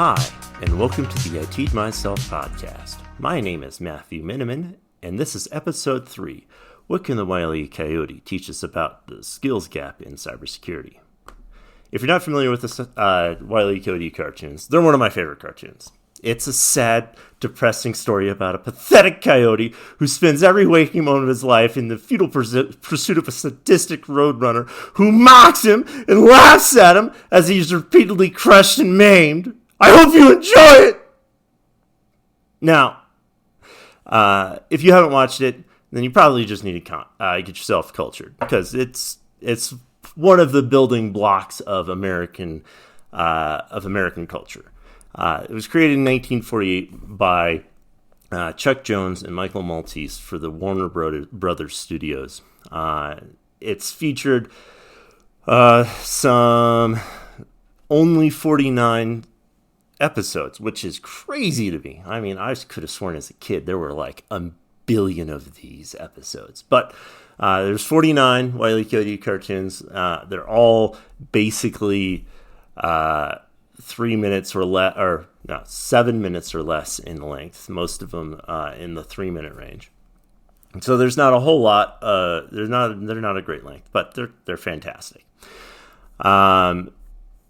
Hi, and welcome to the I Teach Myself podcast. My name is Matthew Miniman, and this is episode 3. What can the Wile Coyote teach us about the skills gap in cybersecurity? If you're not familiar with the Wile Coyote cartoons, they're one of my favorite cartoons. It's a sad, depressing story about a pathetic coyote who spends every waking moment of his life in the futile pursuit of a sadistic roadrunner who mocks him and laughs at him as he's repeatedly crushed and maimed. I hope you enjoy it! Now, if you haven't watched it, then you probably just need to get yourself cultured, because it's one of the building blocks of American culture. It was created in 1948 by Chuck Jones and Michael Maltese for the Warner Brothers Studios. It's featured some only 49 episodes, which is crazy to me. I mean, I could have sworn as a kid there were like a billion of these episodes. But there's 49 Wile E. Coyote cartoons. They're all basically 3 minutes or less, or no, 7 minutes or less in length. Most of them in the 3-minute range. And so there's not a whole lot. They're not a great length, but they're fantastic.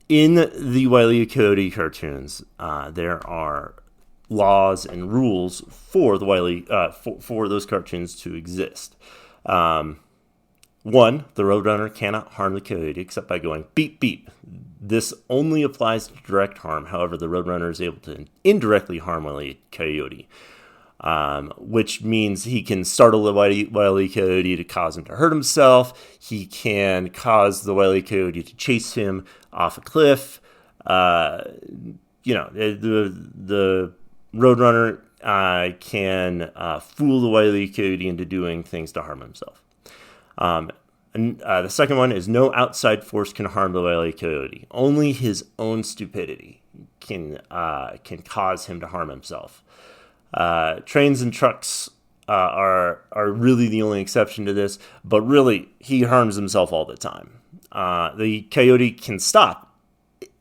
In the Wile E. Coyote cartoons, there are laws and rules for the for those cartoons to exist. One, the Roadrunner cannot harm the coyote except by going beep beep. This only applies to direct harm. However, the Roadrunner is able to indirectly harm Wile E. Coyote, which means he can startle the Wile E. Coyote to cause him to hurt himself. He can cause the Wile E. Coyote to chase him off a cliff. The Roadrunner can fool the Wile E. Coyote into doing things to harm himself. The second one is no outside force can harm the Wile E. Coyote. Only his own stupidity can cause him to harm himself. Trains and trucks are really the only exception to this, but really he harms himself all the time. The coyote can stop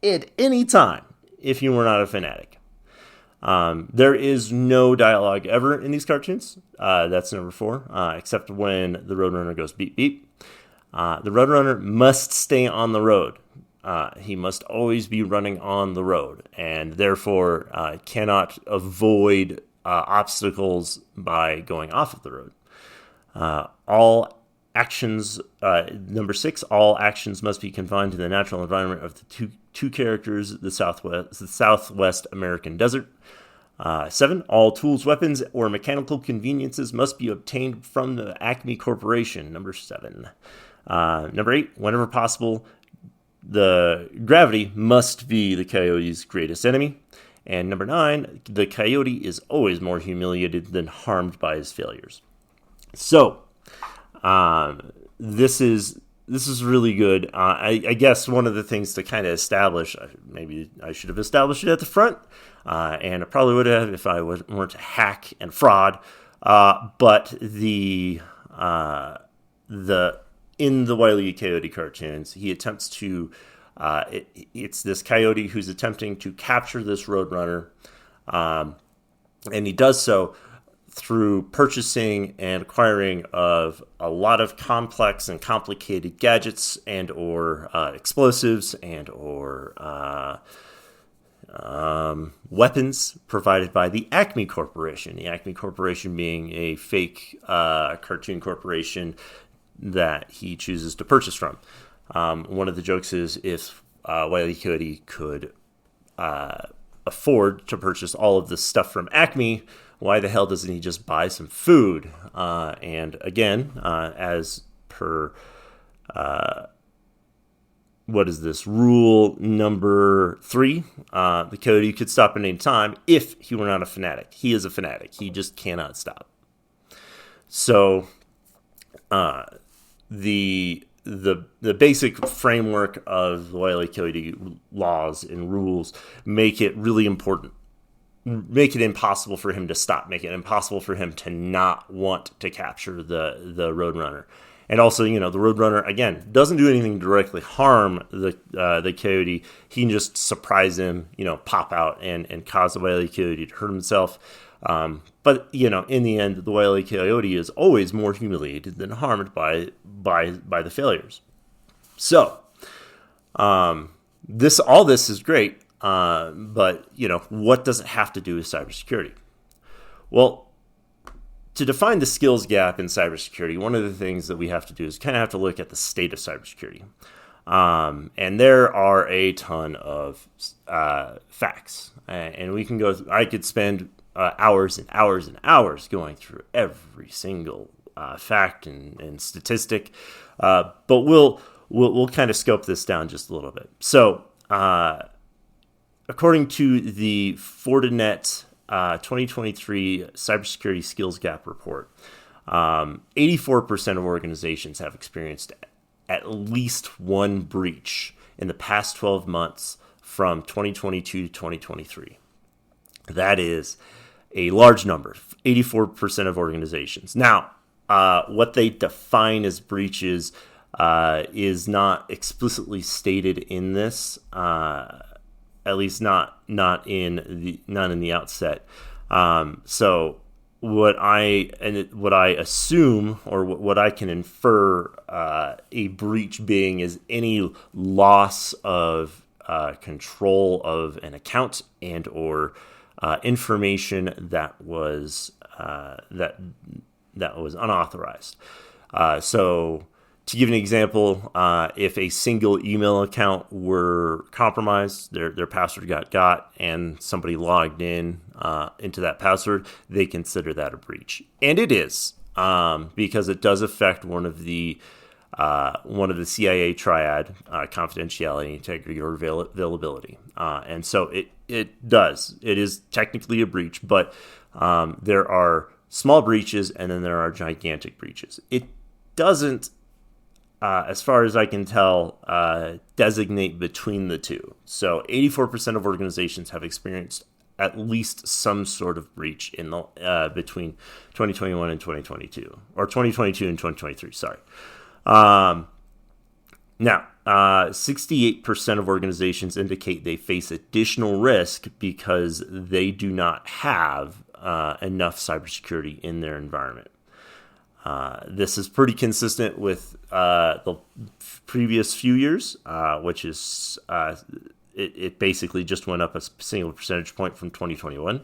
at any time if you were not a fanatic. There is no dialogue ever in these cartoons. That's number 4, except when the Roadrunner goes beep beep. The Roadrunner must stay on the road. He must always be running on the road, and therefore cannot avoid obstacles by going off of the road. All actions, number 6, all actions must be confined to the natural environment of the two characters, the Southwest American desert. 7, all tools, weapons, or mechanical conveniences must be obtained from the Acme Corporation. Number 7. Number 8, whenever possible, the gravity must be the coyote's greatest enemy. And number 9, the coyote is always more humiliated than harmed by his failures. So, this is really good. I guess one of the things to kind of establish, maybe I should have established it at the front, and I probably would have if I weren't a hack and fraud. But in the Wile E. Coyote cartoons, he attempts to. It's this coyote who's attempting to capture this Roadrunner, and he does so through purchasing and acquiring of a lot of complex and complicated gadgets and or explosives and or weapons provided by the Acme Corporation. The Acme Corporation being a fake cartoon corporation that he chooses to purchase from. One of the jokes is if Wile E. Coyote could afford to purchase all of this stuff from Acme, why the hell doesn't he just buy some food? And again, as per what is this, rule number 3, the coyote could stop at any time if he were not a fanatic. He is a fanatic. He just cannot stop. So the basic framework of the Wile E. Coyote laws and rules make it really important. Make it impossible for him to stop. Make it impossible for him to not want to capture the Roadrunner. And also, the Roadrunner, again, doesn't do anything to directly harm the Coyote. He can just surprise him, pop out and cause the Wile E. Coyote to hurt himself. But in the end, the Wile E. Coyote is always more humiliated than harmed by the failures. So, all this is great, but what does it have to do with cybersecurity? Well, to define the skills gap in cybersecurity, one of the things that we have to do is kind of have to look at the state of cybersecurity. And there are a ton of facts, and we can go. I could spend hours and hours and hours going through every single fact and statistic, but we'll kind of scope this down just a little bit. So, according to the Fortinet 2023 Cybersecurity Skills Gap Report, 84% of organizations have experienced at least one breach in the past 12 months from 2022 to 2023. That is a large number, 84% of organizations. Now, what they define as breaches is not explicitly stated in this, at least not in the outset. So what I assume, or what I can infer, a breach being is any loss of control of an account and or information that was unauthorized. So, to give an example, if a single email account were compromised, their password got, and somebody logged into that password, they consider that a breach, and it is, because it does affect one of the CIA triad: confidentiality, integrity, or availability, and so it does. It is technically a breach, but there are small breaches, and then there are gigantic breaches. It doesn't, as far as I can tell, designate between the two. So 84% of organizations have experienced at least some sort of breach in the between 2021 and 2022, or 2022 and 2023. Sorry. Now, 68% of organizations indicate they face additional risk because they do not have enough cybersecurity in their environment. This is pretty consistent with the previous few years, which is it basically just went up a single percentage point from 2021.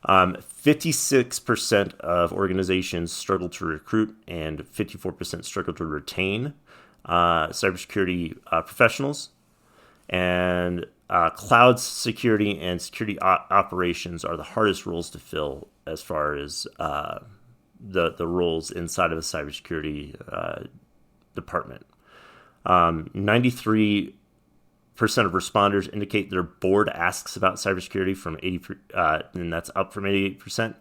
56% of organizations struggle to recruit, and 54% struggle to retain cybersecurity professionals. And cloud security and security operations are the hardest roles to fill as far as the roles inside of a cybersecurity department. 93% of responders indicate their board asks about cybersecurity from 80%, and that's up from 88%,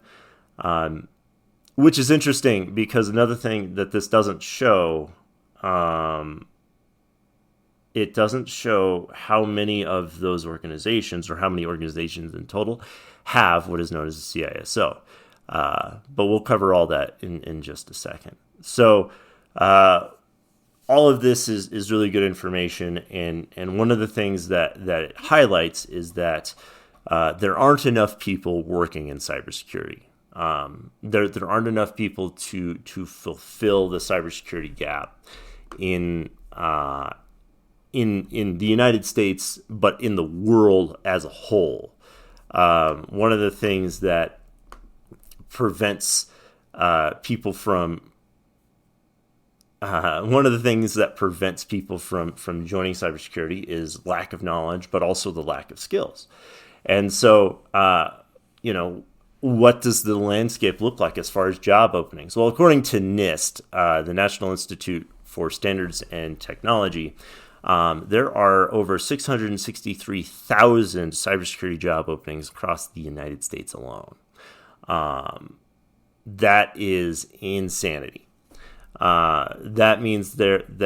which is interesting because another thing that this doesn't show, it doesn't show how many of those organizations, or how many organizations in total, have what is known as a CISO. But we'll cover all that in just a second. So all of this is really good information, and one of the things that it highlights is that there aren't enough people working in cybersecurity. There aren't enough people to fulfill the cybersecurity gap in the United States, but in the world as a whole. One of the things that prevents people from joining cybersecurity is lack of knowledge, but also the lack of skills. And so, what does the landscape look like as far as job openings? Well, according to NIST, the National Institute for Standards and Technology, there are over 663,000 cybersecurity job openings across the United States alone. That is insanity. That means that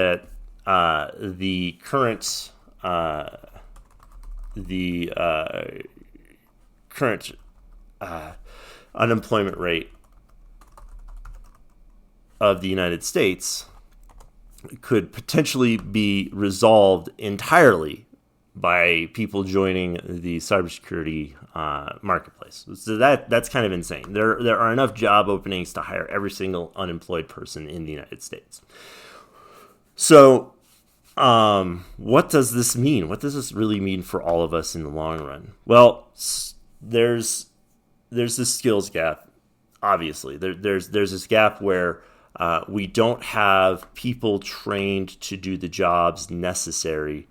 the current unemployment rate of the United States could potentially be resolved entirely by people joining the cybersecurity marketplace. So that's kind of insane. There are enough job openings to hire every single unemployed person in the United States. So what does this mean? What does this really mean for all of us in the long run? Well, there's this skills gap. Obviously, there's this gap where we don't have people trained to do the jobs necessary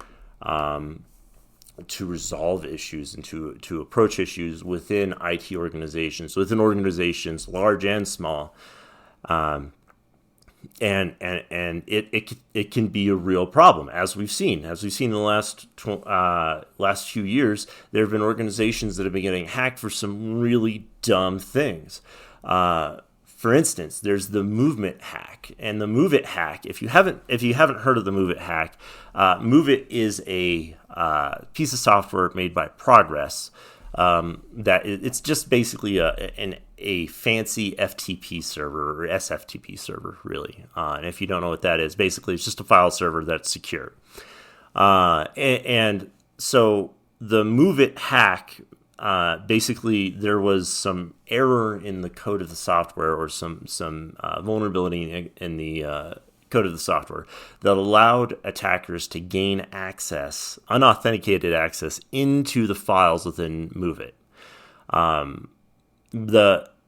to resolve issues and to approach issues within IT organizations, large and small. And it can be a real problem, as we've seen in the last few years. There have been organizations that have been getting hacked for some really dumb things. For instance, there's the Movement hack, and the Move-It hack. If you haven't heard of the Move-It hack, Move-It is a piece of software made by Progress. It's just basically a fancy FTP server or SFTP server, really. And if you don't know what that is, basically it's just a file server that's secure. And so the Move-It hack, basically there was some error in the code of the software, or some vulnerability in the code of the software that allowed attackers to gain access, unauthenticated access, into the files within Move-It.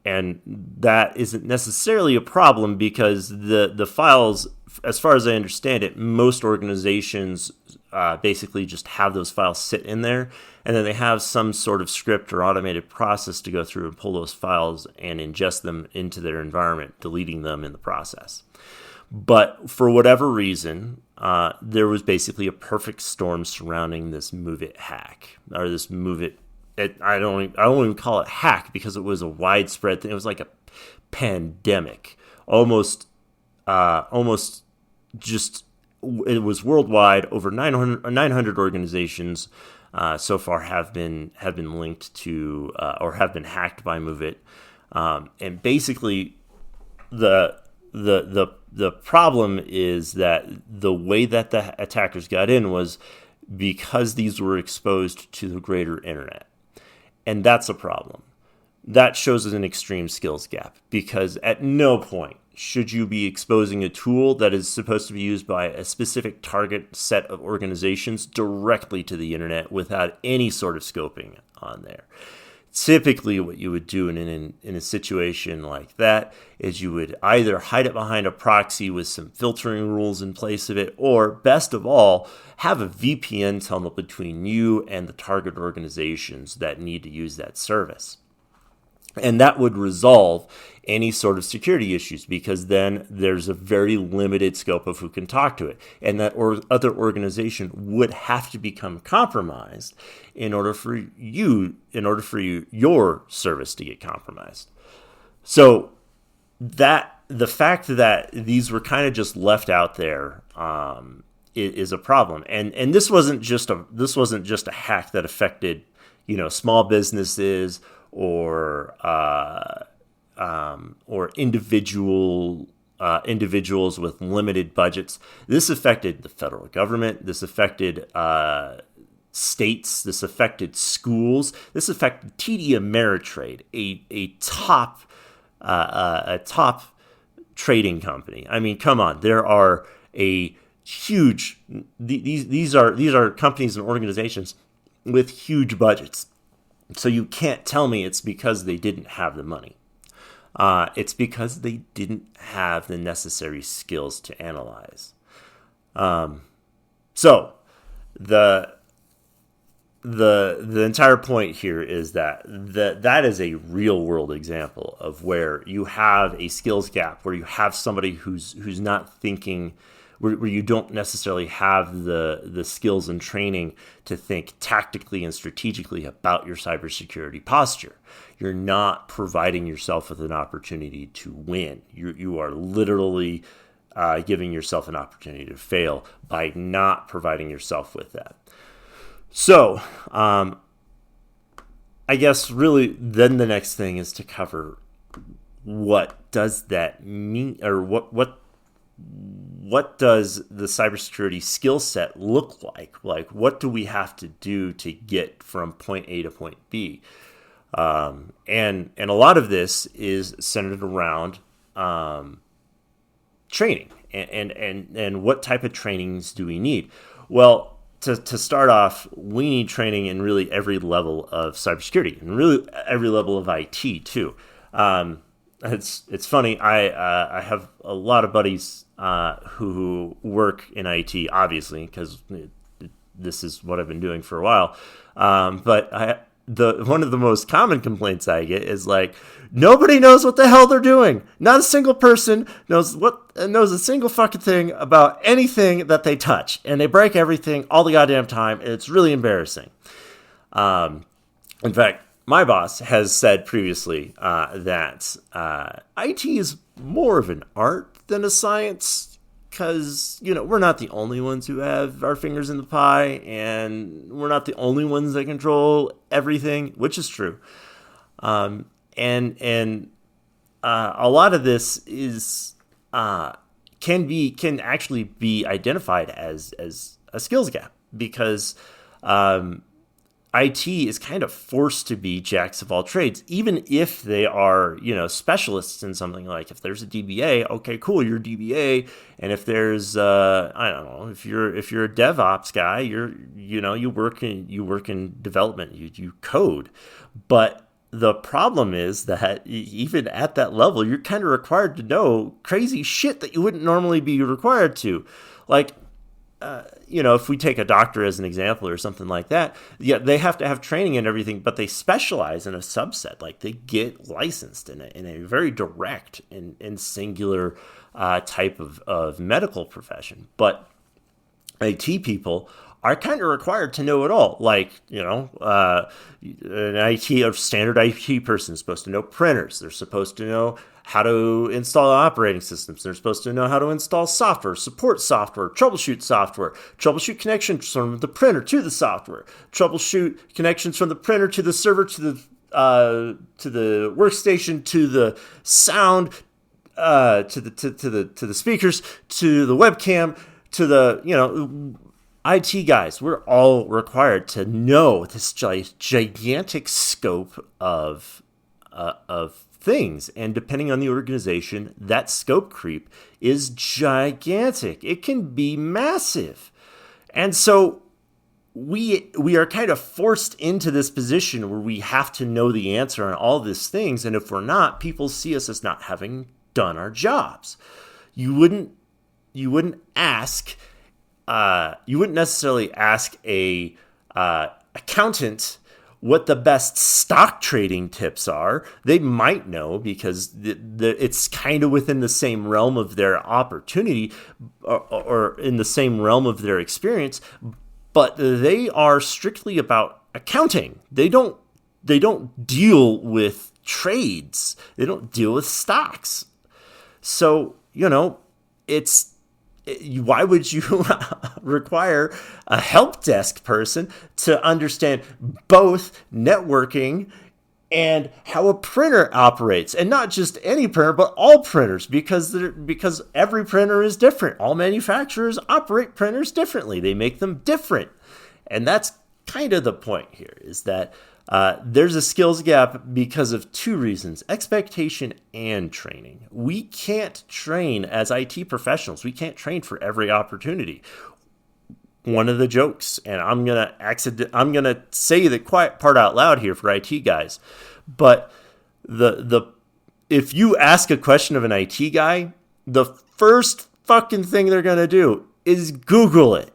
And that isn't necessarily a problem, because the files, as far as I understand it, most organizations basically just have those files sit in there, and then they have some sort of script or automated process to go through and pull those files and ingest them into their environment, deleting them in the process. But for whatever reason, there was basically a perfect storm surrounding this Move-It hack, or this Move-It. I don't even call it hack, because it was a widespread thing. It was like a pandemic, almost just. It was worldwide. Over 900 organizations so far have been linked to or have been hacked by Move-It, and basically the problem is that the way that the attackers got in was because these were exposed to the greater internet. And that's a problem. That shows an extreme skills gap, because at no point should you be exposing a tool that is supposed to be used by a specific target set of organizations directly to the internet without any sort of scoping on there. Typically, what you would do in a situation like that is you would either hide it behind a proxy with some filtering rules in place of it, or best of all, have a VPN tunnel between you and the target organizations that need to use that service. And that would resolve any sort of security issues, because then there's a very limited scope of who can talk to it. And that other organization would have to become compromised in order for your service to get compromised. So that the fact that these were kind of just left out there is a problem. And this wasn't just a hack that affected, small businesses or individuals with limited budgets. This affected the federal government. This affected states. This affected schools. This affected TD Ameritrade, a top trading company. I mean, come on, there are a huge. These are companies and organizations with huge budgets. So you can't tell me it's because they didn't have the money. It's because they didn't have the necessary skills to analyze. So the entire point here is that is a real world example of where you have a skills gap, where you have somebody who's not thinking, where you don't necessarily have the skills and training to think tactically and strategically about your cybersecurity posture. You're not providing yourself with an opportunity to win. You are literally giving yourself an opportunity to fail by not providing yourself with that. So, I guess really then the next thing is to cover what does that mean, or what what does the cybersecurity skill set look like? Like, what do we have to do to get from point A to point B? And a lot of this is centered around training and what type of trainings do we need? Well, to start off, we need training in really every level of cybersecurity and really every level of IT too. It's funny. I have a lot of buddies who work in IT, obviously, because this is what I've been doing for a while. But one of the most common complaints I get is like, nobody knows what the hell they're doing. Not a single person knows a single fucking thing about anything that they touch, and they break everything all the goddamn time. And it's really embarrassing. In fact, my boss has said previously that IT is more of an art than a science. Because, we're not the only ones who have our fingers in the pie, and we're not the only ones that control everything, which is true. And a lot of this is can actually be identified as a skills gap, because IT is kind of forced to be jacks of all trades, even if they are, specialists in something. Like if there's a DBA, okay, cool, you're a DBA. And if there's, I don't know, if you're a DevOps guy, you work in development, you code. But the problem is that even at that level, you're kind of required to know crazy shit that you wouldn't normally be required to, like. If we take a doctor as an example or something like that, yeah, they have to have training and everything, but they specialize in a subset. Like they get licensed in a very direct and singular type of medical profession. But IT people are kind of required to know it all. Like, a standard IT person is supposed to know printers. They're supposed to know how to install operating systems. They're supposed to know how to install software, support software, troubleshoot connections from the printer to the software, troubleshoot connections from the printer to the server, to the workstation, to the sound, to the speakers, to the webcam, to the IT guys. We're all required to know this gigantic scope of things, and depending on the organization, that scope creep is gigantic. It can be massive, and so we are kind of forced into this position where we have to know the answer on all these things, and if we're not, people see us as not having done our jobs. You wouldn't ask. You wouldn't necessarily ask a accountant what the best stock trading tips are. They might know because it's kind of within the same realm of their opportunity or in the same realm of their experience, but they are strictly about accounting. They don't deal with trades. They don't deal with stocks. So, why would you require a help desk person to understand both networking and how a printer operates? And not just any printer, but all printers, because every printer is different. All manufacturers operate printers differently. They make them different. And that's kind of the point here, is that there's a skills gap because of two reasons: expectation and training. We can't train as IT professionals. We can't train for every opportunity. One of the jokes, and I'm gonna say the quiet part out loud here for IT guys, but if you ask a question of an IT guy, the first fucking thing they're gonna do is Google it.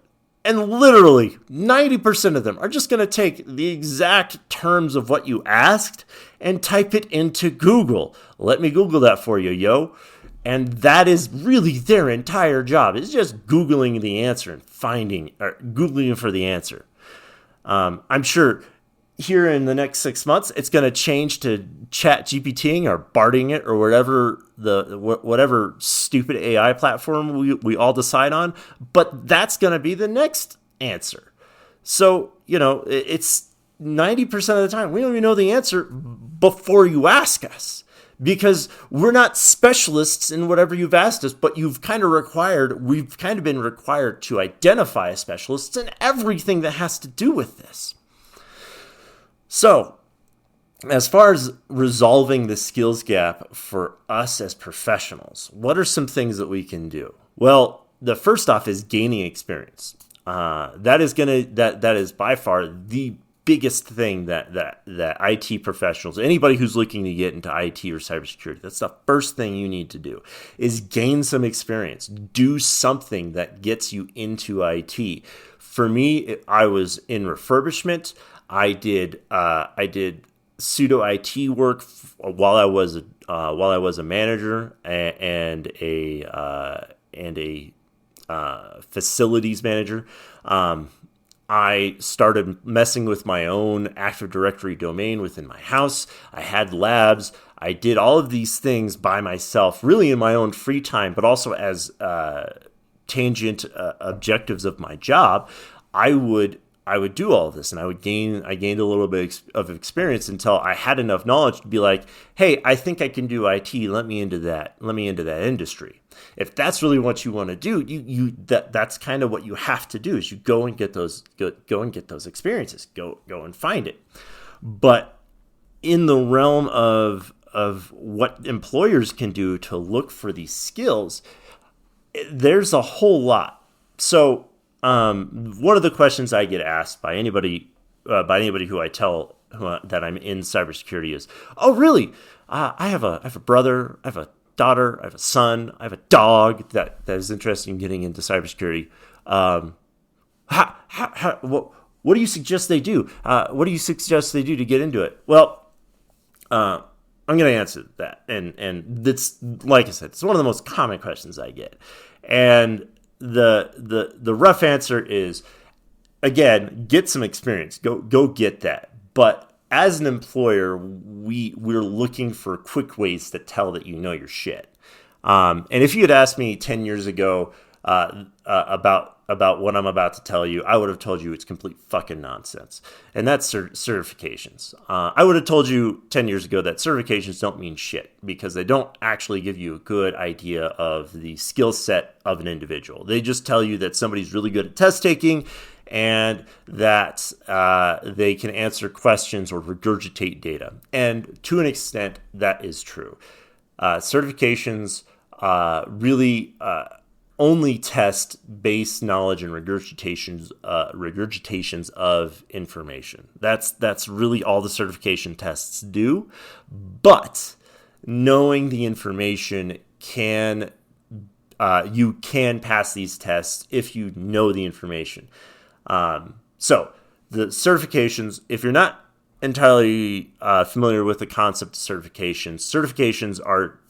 And literally 90% of them are just going to take the exact terms of what you asked and type it into Google. Let me Google that for you, yo. And that is really their entire job. It's just Googling the answer and Googling for the answer. I'm sure here in the next 6 months, it's going to change to Chat GPTing or Barding it or whatever stupid AI platform we all decide on. But that's going to be the next answer. So, it's 90% of the time we don't even know the answer before you ask us, because we're not specialists in whatever you've asked us, but we've kind of been required to identify a specialist in everything that has to do with this. So, as far as resolving the skills gap for us as professionals, what are some things that we can do? Well, the first off is gaining experience. That is by far the biggest thing that IT professionals, anybody who's looking to get into IT or cybersecurity, that's the first thing you need to do is gain some experience. Do something that gets you into IT. For me, I was in refurbishment. I did pseudo IT work while I was a manager and a facilities manager. I started messing with my own Active Directory domain within my house. I had labs. I did all of these things by myself, really in my own free time, but also as tangent objectives of my job. I would do all of this, and I gained a little bit of experience until I had enough knowledge to be like, hey, I think I can do IT. Let me into that industry. If that's really what you want to do, that's kind of what you have to do is you go and get those experiences. Go and find it. But in the realm of what employers can do to look for these skills, there's a whole lot. So one of the questions I get asked by anybody who I tell that I'm in cybersecurity is, "Oh, really? I have a brother, I have a daughter, I have a son, I have a dog that is interested in getting into cybersecurity. What do you suggest they do? What do you suggest they do to get into it?" Well, I'm going to answer that, and that's, like I said, it's one of the most common questions I get, and the rough answer is, again, get some experience. Go get that. But as an employer, we're looking for quick ways to tell that you know your shit. And if you had asked me 10 years ago about what I'm about to tell you, I would have told you it's complete fucking nonsense. And that's certifications. I would have told you 10 years ago that certifications don't mean shit because they don't actually give you a good idea of the skill set of an individual. They just tell you that somebody's really good at test taking and that they can answer questions or regurgitate data. And to an extent, that is true. Certifications really only test base knowledge and regurgitations of information. That's really all the certification tests do. But knowing the information you can pass these tests if you know the information. So the certifications, if you're not entirely familiar with the concept of certifications are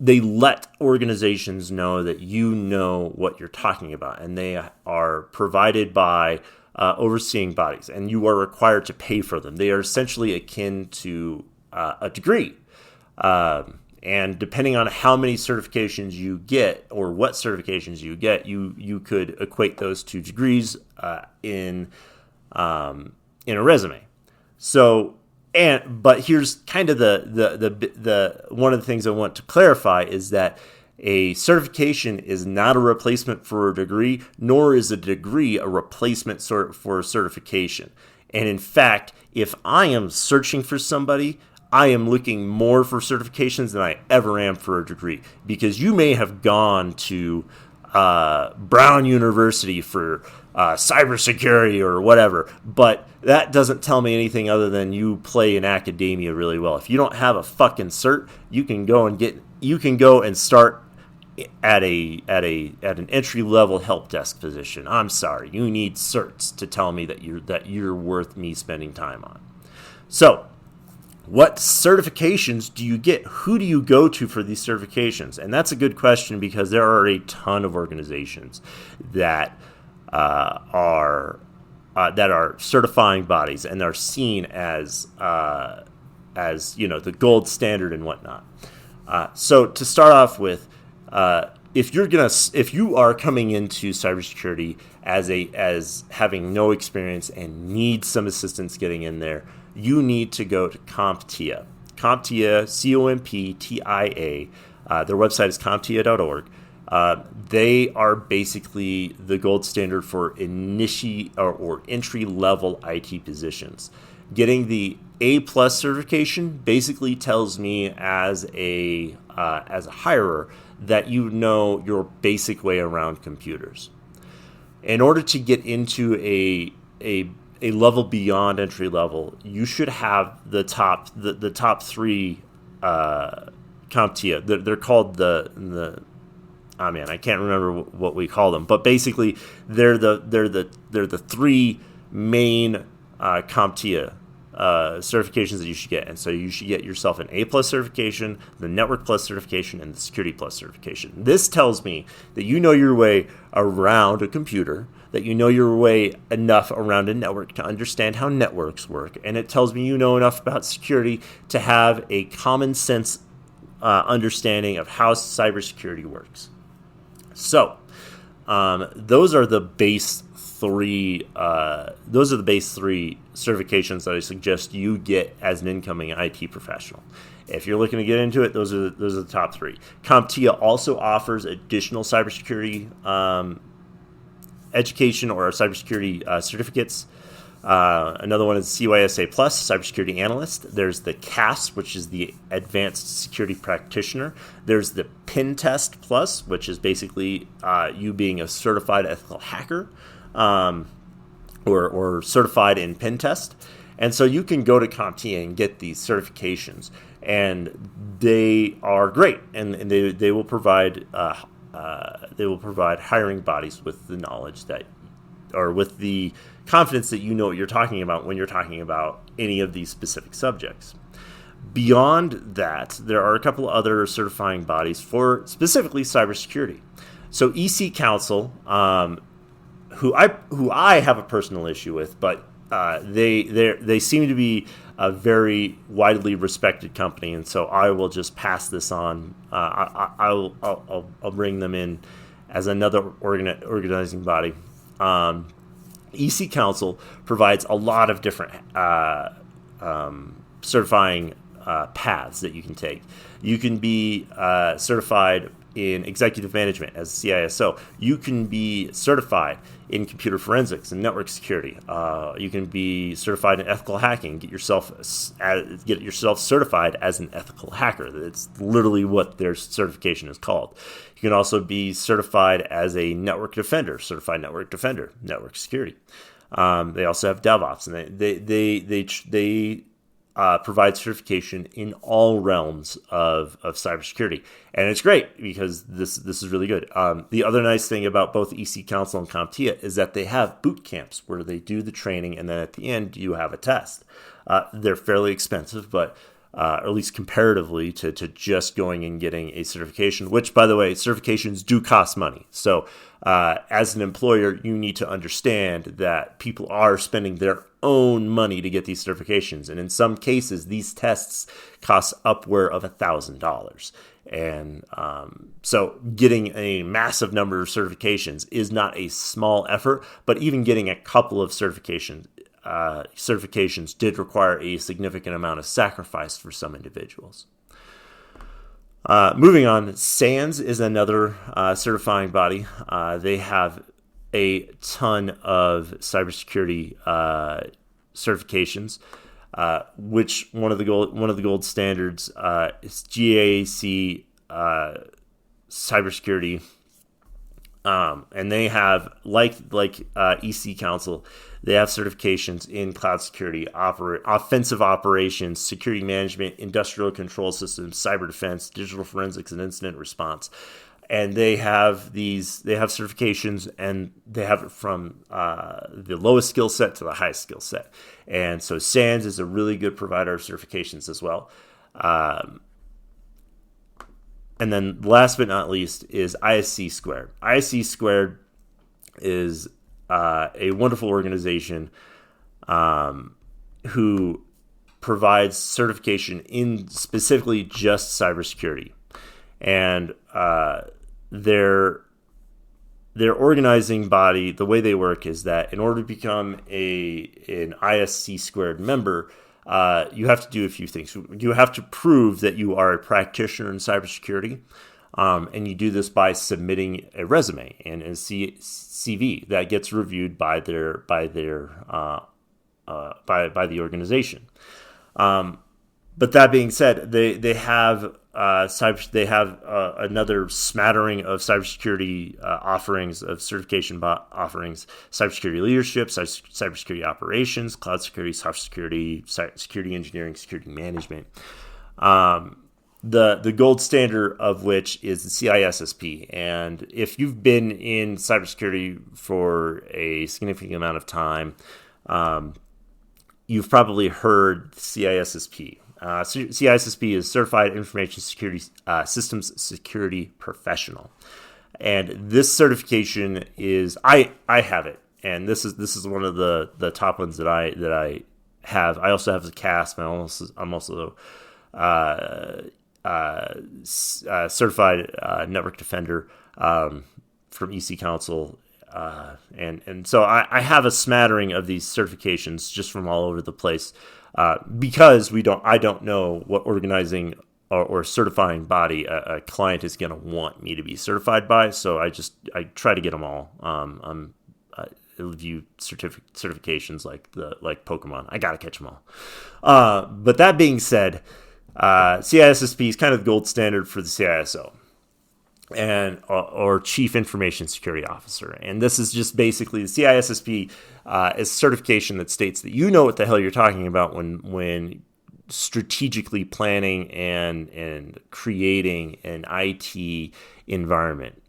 they let organizations know that you know what you're talking about, and they are provided by overseeing bodies, and you are required to pay for them. They are essentially akin to a degree. And depending on how many certifications you get or what certifications you get, you could equate those to degrees in a resume. So, but here's kind of the one of the things I want to clarify is that a certification is not a replacement for a degree, nor is a degree a replacement for a certification. And in fact, if I am searching for somebody, I am looking more for certifications than I ever am for a degree, because you may have gone to Brown University for cybersecurity or whatever, but that doesn't tell me anything other than you play in academia really well. If you don't have a fucking cert, you can go and start at an entry level help desk position. I'm sorry, you need certs to tell me that you're worth me spending time on. So, what certifications do you get? Who do you go to for these certifications? And that's a good question, because there are a ton of organizations that are certifying bodies and are seen as the gold standard and whatnot. So to start off with, if you are coming into cybersecurity as having no experience and need some assistance getting in there, you need to go to CompTIA. CompTIA, CompTIA. Their website is CompTIA.org. They are basically the gold standard for or entry-level IT positions. Getting the A+ certification basically tells me as a hirer that you know your basic way around computers. In order to get into a level beyond entry level, you should have the top three CompTIA. They're called the I can't remember what we call them, but basically they're the three main CompTIA certifications that you should get. And so you should get yourself an A+ certification, the Network Plus certification, and the Security Plus certification. This tells me that you know your way around a computer, that you know your way enough around a network to understand how networks work, and it tells me you know enough about security to have a common sense understanding of how cybersecurity works. So, those are the base three. Those are the base three certifications that I suggest you get as an incoming IT professional. If you're looking to get into it, those are the top three. CompTIA also offers additional cybersecurity education or cybersecurity certificates. Another one is CYSA Plus, Cybersecurity Analyst. There's the CAS, which is the Advanced Security Practitioner. There's the Pen Test Plus, which is basically you being a certified ethical hacker or certified in pen test. And so you can go to CompTIA and get these certifications, and they are great, and they will provide hiring bodies with the knowledge that, or with the confidence that you know what you're talking about when you're talking about any of these specific subjects. Beyond that, there are a couple of other certifying bodies for specifically cybersecurity. So EC Council, who I have a personal issue with, but they seem to be a very widely respected company, and so I will just pass this on. I'll bring them in as another organizing body. EC Council provides a lot of different certifying paths that you can take. You can be certified in executive management as a CISO. You can be certified in computer forensics and network security. You can be certified in ethical hacking. Get yourself certified as an ethical hacker. That's literally what their certification is called. You can also be certified as a network defender, certified network defender, network security. They also have DevOps, and they provide certification in all realms of cybersecurity. And it's great because this is really good. The other nice thing about both EC Council and CompTIA is that they have boot camps where they do the training, and then at the end you have a test. They're fairly expensive, but at least comparatively to just going and getting a certification, which, by the way, certifications do cost money. So as an employer, you need to understand that people are spending their own money to get these certifications. And in some cases, these tests cost upward of $1,000. And so getting a massive number of certifications is not a small effort, but even getting a couple of certifications did require a significant amount of sacrifice for some individuals. Moving on, SANS is another certifying body. They have a ton of cybersecurity certifications, which one of the gold standards is GAC cybersecurity. And they have, like EC Council, they have certifications in cloud security, offensive operations, security management, industrial control systems, cyber defense, digital forensics, and incident response. And they have certifications, and they have it from the lowest skill set to the highest skill set. And so SANS is a really good provider of certifications as well. And then last but not least is ISC Squared. ISC Squared is a wonderful organization who provides certification in specifically just cybersecurity. And their organizing body, the way they work is that in order to become an ISC Squared member, you have to do a few things. You have to prove that you are a practitioner in cybersecurity, and you do this by submitting a resume and a CV that gets reviewed by the organization. But that being said, they have another smattering of cybersecurity offerings, of certification offerings: cybersecurity leadership, cybersecurity operations, cloud security, cybersecurity, security engineering, security management. The gold standard of which is the CISSP. And if you've been in cybersecurity for a significant amount of time, you've probably heard CISSP. CISSP is Certified Information Security Systems Security Professional, and this certification is I have it, and this is one of the top ones that I have. I also have the CASP, and I'm also certified network defender from EC Council. And so I have a smattering of these certifications just from all over the place, because I don't know what organizing or certifying body a client is going to want me to be certified by. So I try to get them all. I view certifications like Pokemon. I got to catch them all. But that being said, CISSP is kind of the gold standard for the CISO. Or Chief Information Security Officer. And this is just basically the CISSP is certification that states that you know what the hell you're talking about when strategically planning and creating an IT environment.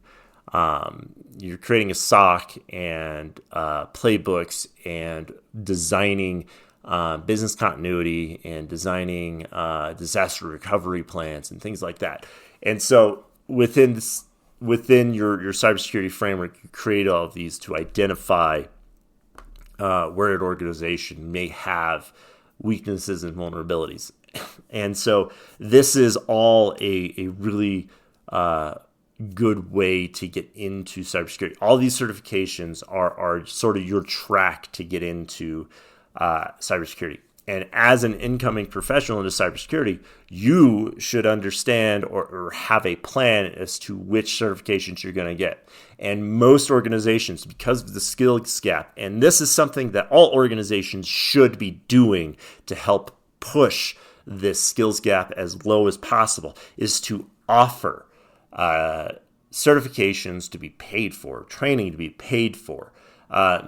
You're creating a SOC and playbooks and designing business continuity and designing disaster recovery plans and things like that. And so within your cybersecurity framework, you create all of these to identify where an organization may have weaknesses and vulnerabilities. And so this is all a really good way to get into cybersecurity. All these certifications are sort of your track to get into cybersecurity. And as an incoming professional into cybersecurity, you should understand or have a plan as to which certifications you're going to get. And most organizations, because of the skills gap, and this is something that all organizations should be doing to help push this skills gap as low as possible, is to offer certifications to be paid for, training to be paid for.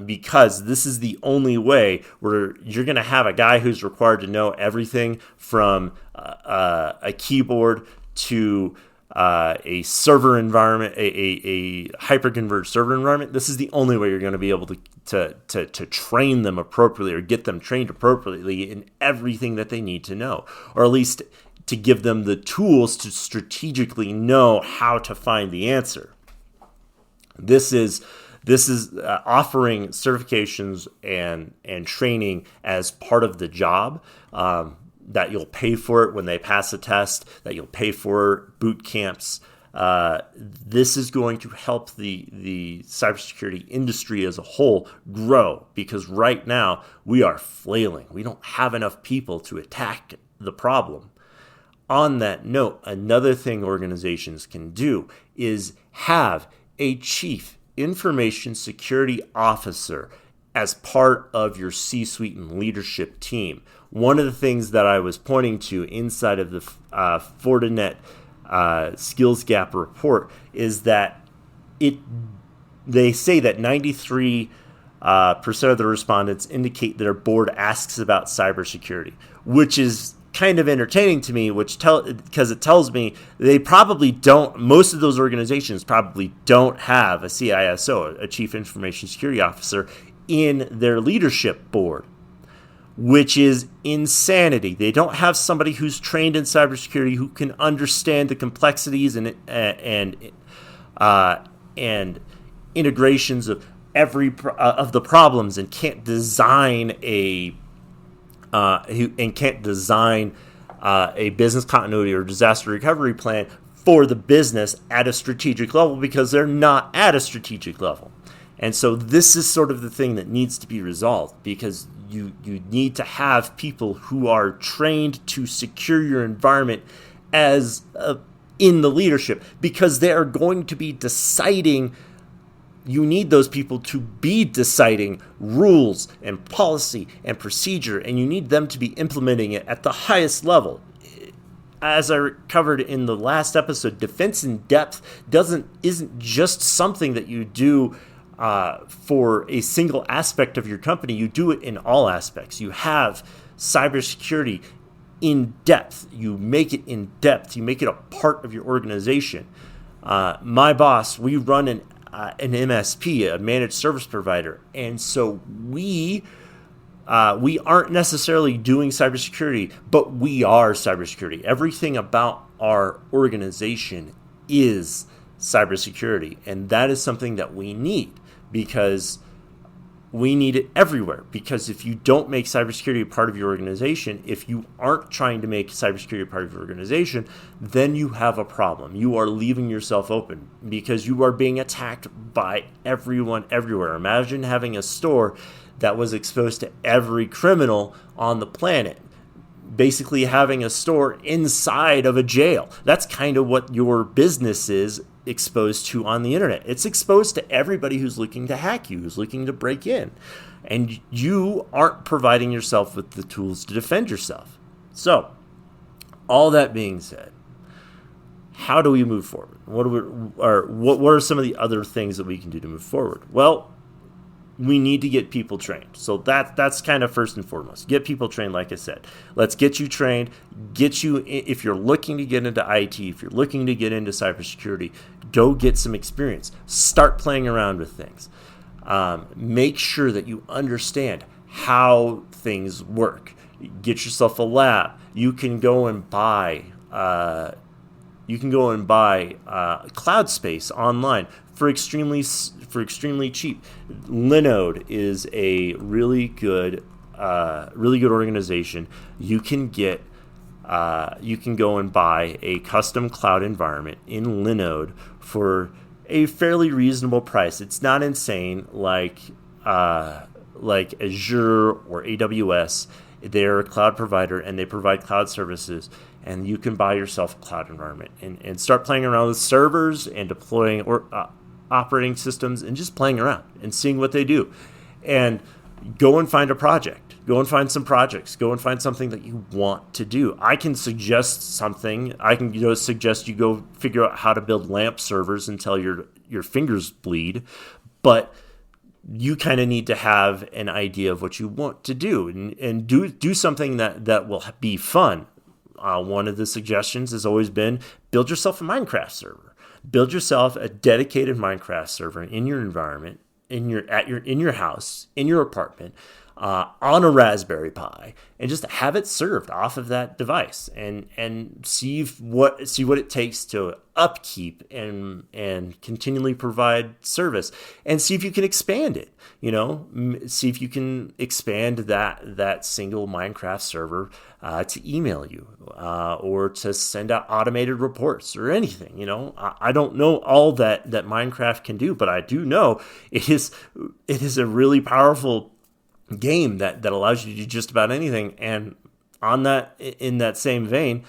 Because this is the only way where you're going to have a guy who's required to know everything from a keyboard to a server environment, a hyperconverged server environment. This is the only way you're going to be able to train them appropriately or get them trained appropriately in everything that they need to know, or at least to give them the tools to strategically know how to find the answer. This is offering certifications and training as part of the job, that you'll pay for it when they pass a test, that you'll pay for boot camps. This is going to help the cybersecurity industry as a whole grow, because right now we are flailing. We don't have enough people to attack the problem. On that note, another thing organizations can do is have a chief information security officer as part of your C-suite and leadership team. One of the things that I was pointing to inside of the Fortinet skills gap report is that they say that 93% of the respondents indicate their board asks about cybersecurity, which is kind of entertaining to me, because it tells me they probably don't. Most of those organizations probably don't have a CISO, a Chief Information Security Officer, in their leadership board, which is insanity. They don't have somebody who's trained in cybersecurity who can understand the complexities and integrations of every of the problems, and can't design a business continuity or disaster recovery plan for the business at a strategic level, because they're not at a strategic level. And so this is sort of the thing that needs to be resolved, because you need to have people who are trained to secure your environment as in the leadership, because they are going to be deciding. You need those people to be deciding rules and policy and procedure, and you need them to be implementing it at the highest level. As I covered in the last episode, defense in depth isn't just something that you do for a single aspect of your company. You do it in all aspects. You have cybersecurity in depth. You make it in depth. You make it a part of your organization. My boss, we run an MSP, a managed service provider, and so we aren't necessarily doing cybersecurity, but we are cybersecurity. Everything about our organization is cybersecurity, and that is something that we need, because we need it everywhere. Because if you don't make cybersecurity a part of your organization, if you aren't trying to make cybersecurity a part of your organization, then you have a problem. You are leaving yourself open because you are being attacked by everyone everywhere. Imagine having a store that was exposed to every criminal on the planet. Basically having a store inside of a jail. That's kind of what your business is exposed to on the internet. It's exposed to everybody who's looking to hack you, who's looking to break in. And you aren't providing yourself with the tools to defend yourself. So, all that being said, how do we move forward? What are some of the other things that we can do to move forward? Well, we need to get people trained. So that's kind of first and foremost. Get people trained, like I said. Let's get you trained. If you're looking to get into IT, if you're looking to get into cybersecurity, go get some experience. Start playing around with things. Make sure that you understand how things work. Get yourself a lab. You can go and buy cloud space online for extremely cheap. Linode is a really good organization. You can go and buy a custom cloud environment in Linode for a fairly reasonable price. It's not insane like Azure or AWS. They're a cloud provider and they provide cloud services. And you can buy yourself a cloud environment and start playing around with servers and deploying operating systems and just playing around and seeing what they do. And go and find a project. Go and find some projects. Go and find something that you want to do. I can suggest something. I can suggest you go figure out how to build LAMP servers until your fingers bleed. But you kind of need to have an idea of what you want to do and do something that will be fun. One of the suggestions has always been build yourself a Minecraft server. Build yourself a dedicated Minecraft server in your environment, in your house, in your apartment, on a Raspberry Pi, and just have it served off of that device, and see what it takes to upkeep and continually provide service, and see if you can expand it. See if you can expand that single Minecraft server to email you or to send out automated reports or anything. I don't know all that Minecraft can do, but I do know it is a really powerful game that allows you to do just about anything. And in that same vein,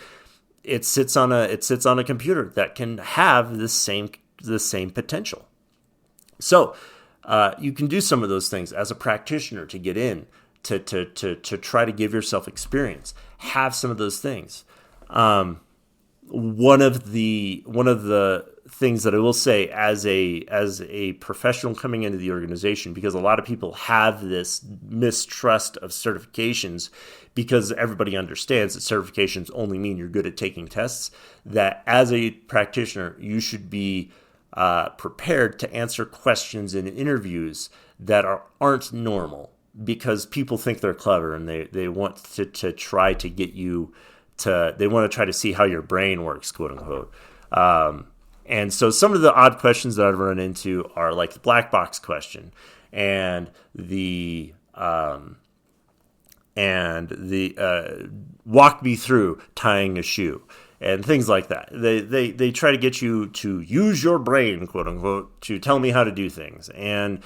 it sits on a computer that can have the same potential. So you can do some of those things as a practitioner to get in to try to give yourself experience. Have some of those things. One of the things that I will say as a professional coming into the organization, because a lot of people have this mistrust of certifications because everybody understands that certifications only mean you're good at taking tests, that as a practitioner, you should be prepared to answer questions in interviews that aren't normal, because people think they're clever and they want to try to get you they want to try to see how your brain works, quote unquote. And so some of the odd questions that I've run into are like the black box question and the walk me through tying a shoe and things like that. They try to get you to use your brain, quote unquote, to tell me how to do things. And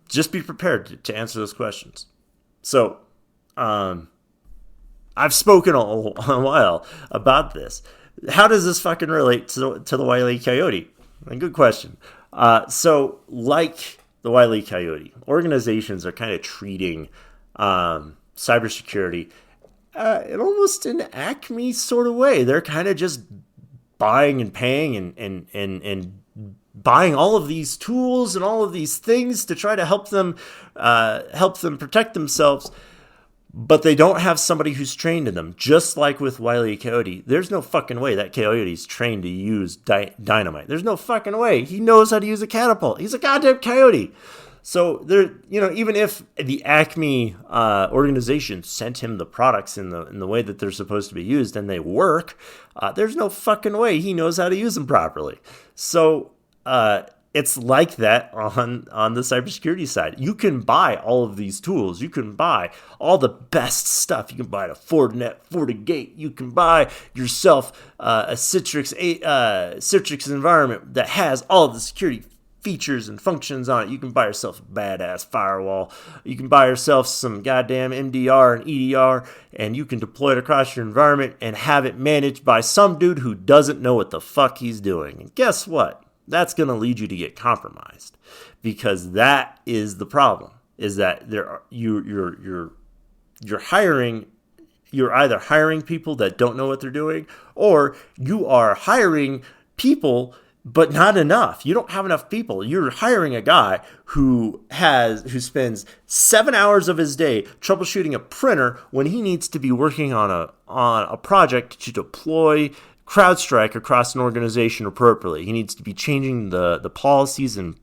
just be prepared to answer those questions. So, I've spoken a while about this. How does this fucking relate to the Wile E. Coyote? A good question. So, like the Wile E. Coyote, organizations are kind of treating cybersecurity in almost an Acme sort of way. They're kind of just buying and paying and buying all of these tools and all of these things to try to help them protect themselves. But they don't have somebody who's trained in them. Just like with Wile E. Coyote, there's no fucking way that Coyote's trained to use dynamite. There's no fucking way. He knows how to use a catapult. He's a goddamn coyote. So there, even if the Acme organization sent him the products in the way that they're supposed to be used and they work, there's no fucking way he knows how to use them properly. So it's like that on the cybersecurity side. You can buy all of these tools. You can buy all the best stuff. You can buy a Fortinet, FortiGate. You can buy yourself a Citrix environment that has all of the security features and functions on it. You can buy yourself a badass firewall. You can buy yourself some goddamn MDR and EDR, and you can deploy it across your environment and have it managed by some dude who doesn't know what the fuck he's doing. And guess what? That's going to lead you to get compromised, because that is the problem. Is that you're either hiring people that don't know what they're doing, or you are hiring people but not enough. You don't have enough people. You're hiring a guy who spends 7 hours of his day troubleshooting a printer when he needs to be working on a project to deploy CrowdStrike across an organization appropriately. He needs to be changing the policies and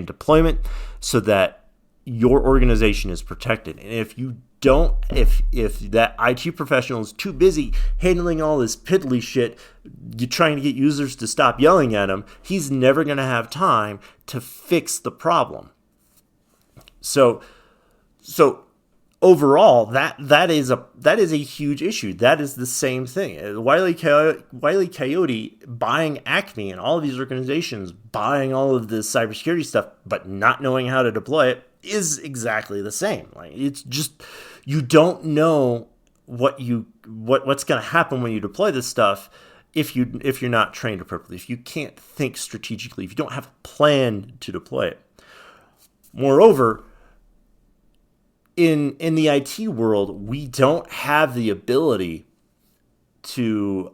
deployment so that your organization is protected. And if you don't, if that IT professional is too busy handling all this piddly shit, you're trying to get users to stop yelling at him, he's never going to have time to fix the problem. So overall, that is a huge issue. That is the same thing. Wile E. Coyote buying Acme and all of these organizations buying all of this cybersecurity stuff, but not knowing how to deploy it, is exactly the same. Like, it's just, you don't know what's going to happen when you deploy this stuff if you're not trained appropriately, if you can't think strategically, if you don't have a plan to deploy it. Moreover, in the IT world, we don't have the ability to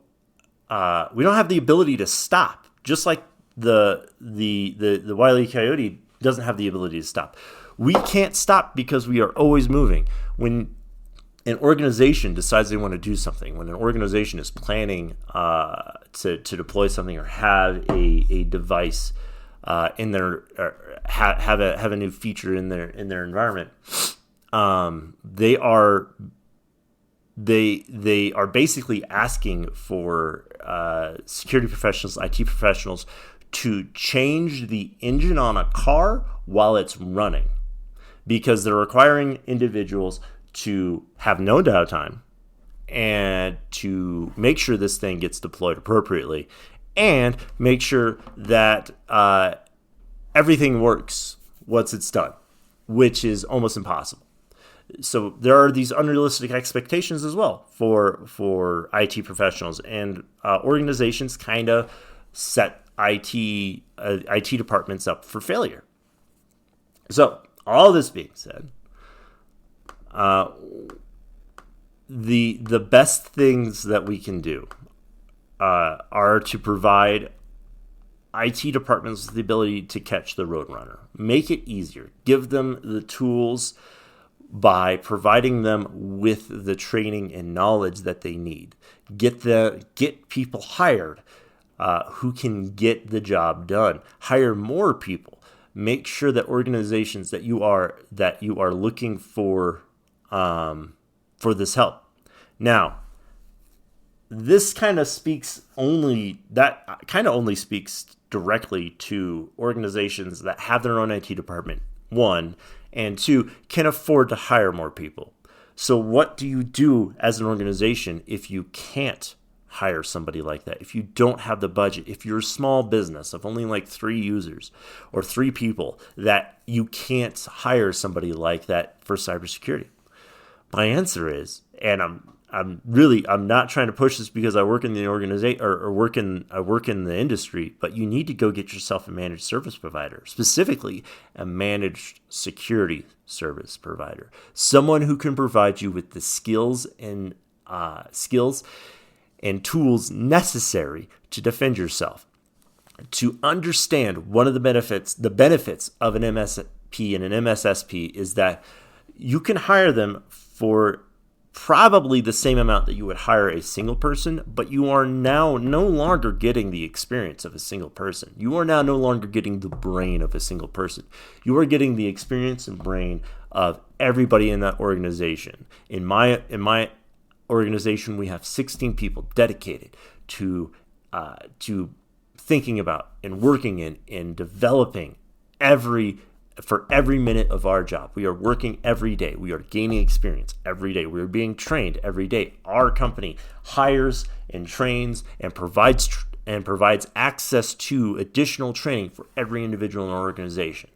stop. Just like the Wile E. Coyote doesn't have the ability to stop. We can't stop because we are always moving. When an organization decides they want to do something, when an organization is planning to deploy something or have a device in their, or have a new feature in their environment, they are basically asking for security professionals, IT professionals, to change the engine on a car while it's running, because they're requiring individuals to have no downtime and to make sure this thing gets deployed appropriately and make sure that everything works once it's done, which is almost impossible. So there are these unrealistic expectations as well for IT professionals, and organizations kind of set IT departments up for failure. So all this being said, the best things that we can do are to provide IT departments with the ability to catch the roadrunner. Make it easier. Give them the tools by providing them with the training and knowledge that they need. Get people hired who can get the job done. Hire more people. Make sure that organizations that you are looking for this help. Now, this kind of only speaks directly to organizations that have their own IT department, one, and two, can afford to hire more people. So what do you do as an organization if you can't hire somebody like that. If you don't have the budget, if you're a small business of only like 3 users or 3 people, that you can't hire somebody like that for cybersecurity. My answer is, and I'm not trying to push this because I work in the organization or I work in the industry, but you need to go get yourself a managed service provider, specifically a managed security service provider, someone who can provide you with the skills and tools necessary to defend yourself. To understand one of the benefits of an MSP and an MSSP is that you can hire them for probably the same amount that you would hire a single person, but you are now no longer getting the experience of a single person. You are now no longer getting the brain of a single person. You are getting the experience and brain of everybody in that organization. In my organization, we have 16 people dedicated to thinking about and working in and developing for every minute of our job. We are working every day. We are gaining experience every day. We are being trained every day. Our company hires and trains and provides access to additional training for every individual in our organization.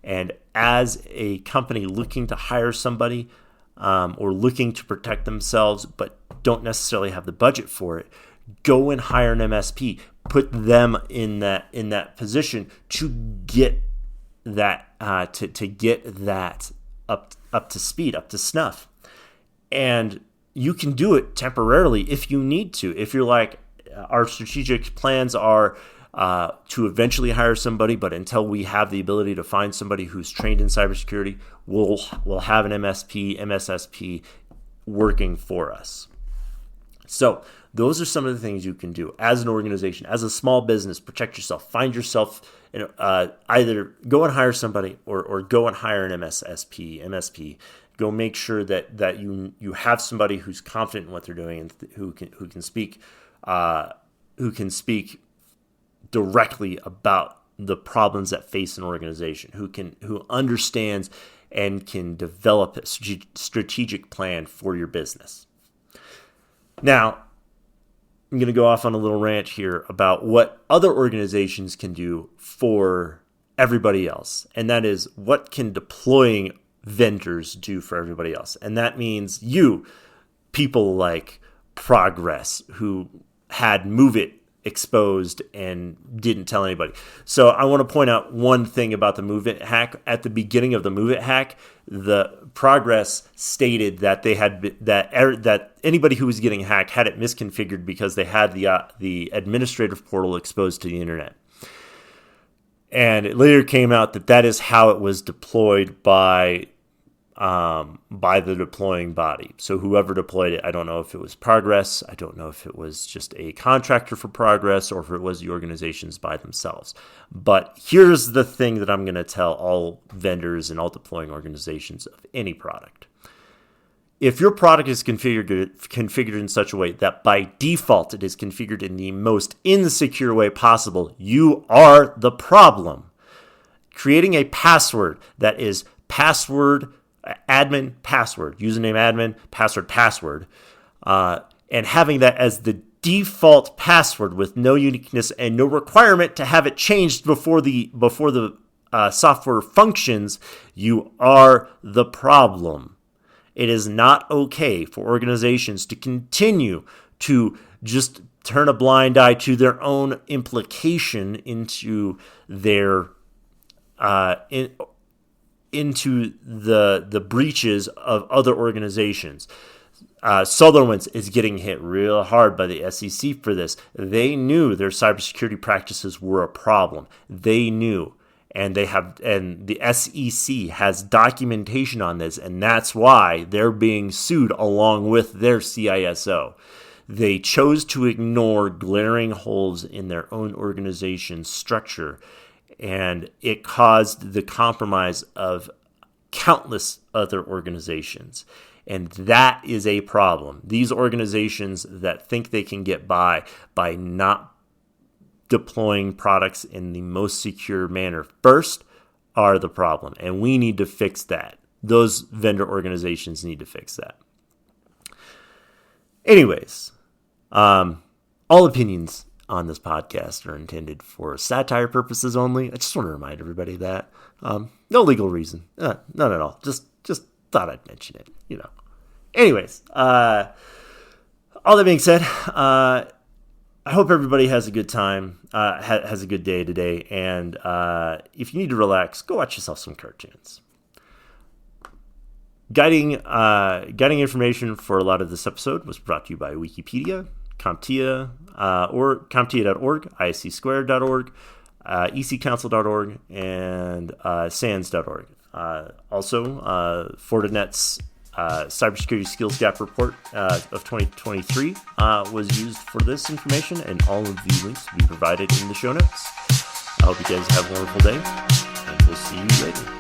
And as a company looking to hire somebody or looking to protect themselves but don't necessarily have the budget for it, go and hire an MSP. Put them in that position to get that to get that up to speed, up to snuff. And you can do it temporarily if you need to. If you're like, our strategic plans are to eventually hire somebody, but until we have the ability to find somebody who's trained in cybersecurity, we'll have an MSSP working for us. So those are some of the things you can do as an organization, as a small business. Protect yourself. Find yourself, either go and hire somebody or go and hire an MSP. Go make sure that you have somebody who's confident in what they're doing and who can speak directly about the problems that face an organization, who understands and can develop a strategic plan for your business. Now, I'm going to go off on a little rant here about what other organizations can do for everybody else. And that is, what can deploying vendors do for everybody else? And that means people like Progress, who had MoveIt exposed and didn't tell anybody. So I want to point out one thing about the MoveIt hack. At the beginning of the MoveIt hack, the Progress stated that they had that anybody who was getting hacked had it misconfigured because they had the administrative portal exposed to the internet. And it later came out that is how it was deployed by the deploying body. So whoever deployed it, I don't know if it was Progress, I don't know if it was just a contractor for Progress, or if it was the organizations by themselves. But here's the thing that I'm going to tell all vendors and all deploying organizations of any product. If your product is configured in such a way that by default it is configured in the most insecure way possible, you are the problem. Creating a password that is admin password, username admin, password, and having that as the default password with no uniqueness and no requirement to have it changed before the software functions, you are the problem. It is not okay for organizations to continue to just turn a blind eye to their own implication into their into the breaches of other organizations. SolarWinds is getting hit real hard by the SEC for this. They knew their cybersecurity practices were a problem. They knew, and the SEC has documentation on this, and that's why they're being sued along with their CISO. They chose to ignore glaring holes in their own organization's structure, and it caused the compromise of countless other organizations. And that is a problem. These organizations that think they can get by not deploying products in the most secure manner first are the problem. And we need to fix that. Those vendor organizations need to fix that. Anyways, All opinions on this podcast are intended for satire purposes only. I just want to remind everybody that. No legal reason. None at all. Just thought I'd mention it, Anyways, all that being said, I hope everybody has a good time, has a good day today, and if you need to relax, go watch yourself some cartoons. Guiding information for a lot of this episode was brought to you by Wikipedia, CompTIA, or CompTIA.org, ISCsquared.org, ECCouncil.org, and SANS.org. Also, Fortinet's Cybersecurity Skills Gap Report of 2023 was used for this information, and all of the links will be provided in the show notes. I hope you guys have a wonderful day, and we'll see you later.